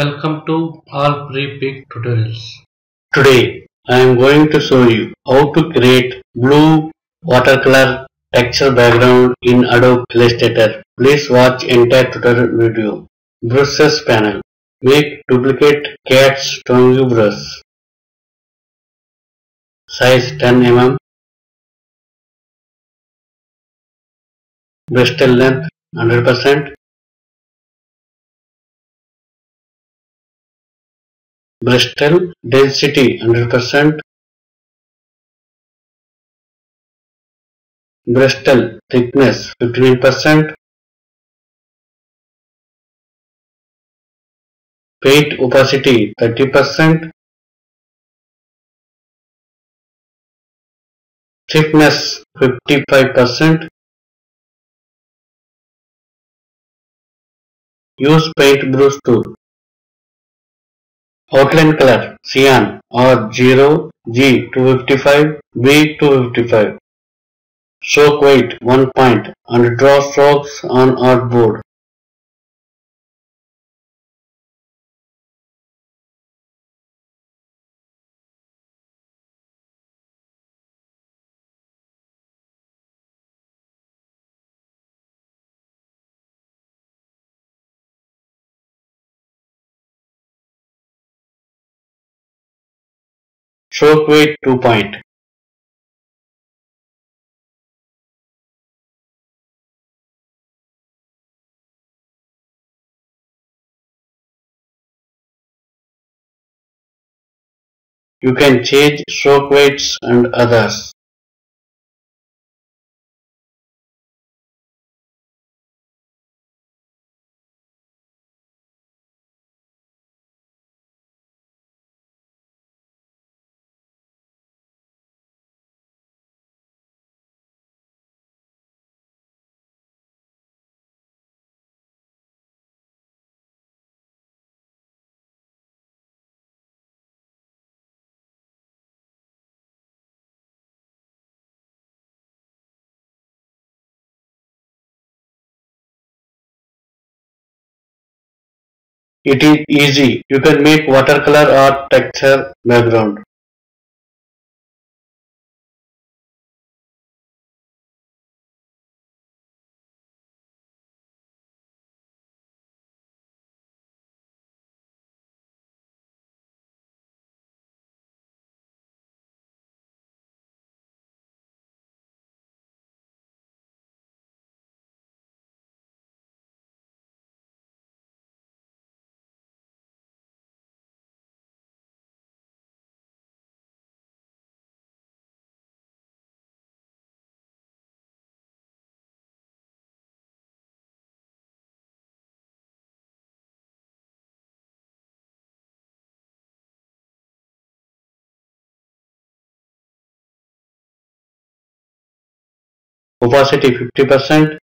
Welcome to all pre-pick tutorials. Today I am going to show you how to create blue watercolor texture background in Adobe Illustrator. Please watch entire tutorial video. Brushes panel. Make duplicate cat's tongue brush. Size 10 mm. Bristle length 100%. Bristle density 100%. Bristle thickness 15%. Paint opacity 30%. Thickness 55%. Use paintbrush tool. Outline color cyan or 0 G255 B255. Stroke weight 1 point and draw strokes on artboard. Stroke weight 2 point. You can change stroke weights and others. It is easy. You can make watercolor art texture background. Opacity 50%.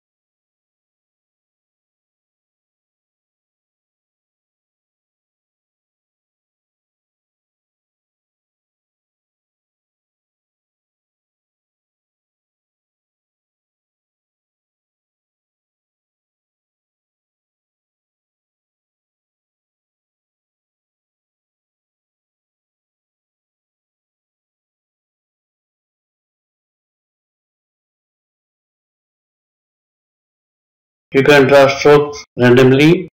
You can draw strokes randomly.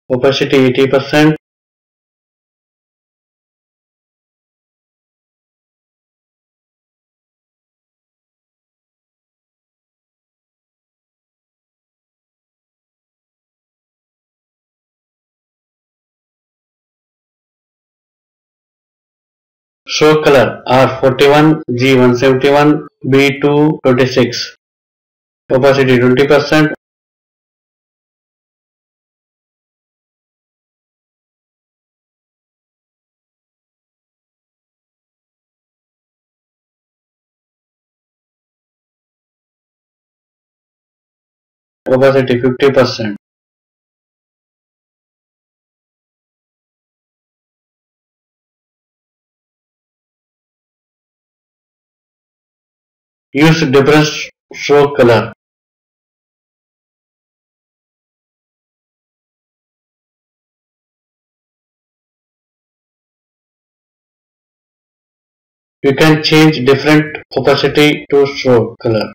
Opacity 80%. Show color R41 G171 B226. Opacity 20%. Opacity 50%. Use different stroke color. You can change different opacity to stroke color.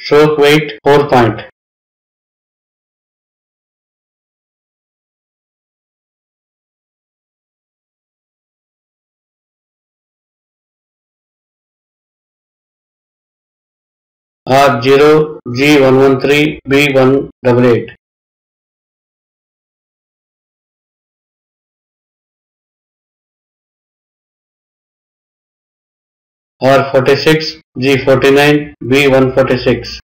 Stroke weight 4 point. R0 G113 B188. R46 G49 B146.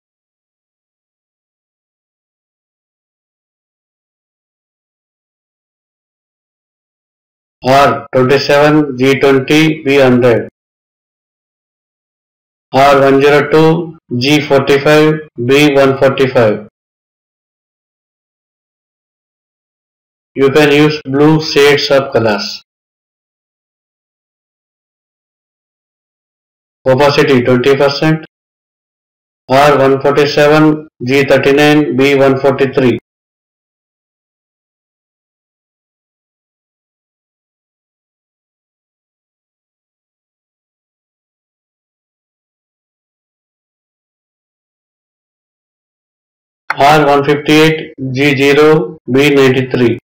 R27 G20 B100. R102 G45 B145. You can use blue shades of colors. Opacity 20%. R147 G39 B143. R158 G0 B93.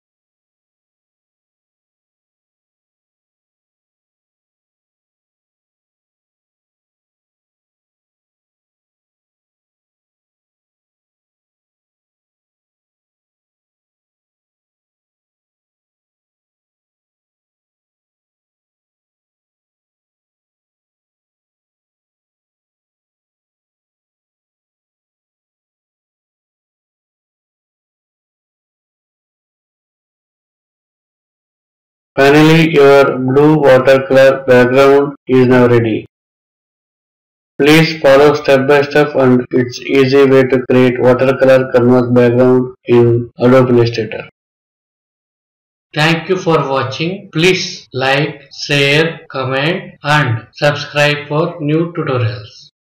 Finally, your blue watercolor background is now ready. Please follow step by step and it's easy way to create watercolor canvas background in Adobe Illustrator. Thank you for watching. Please like, share, comment and subscribe for new tutorials.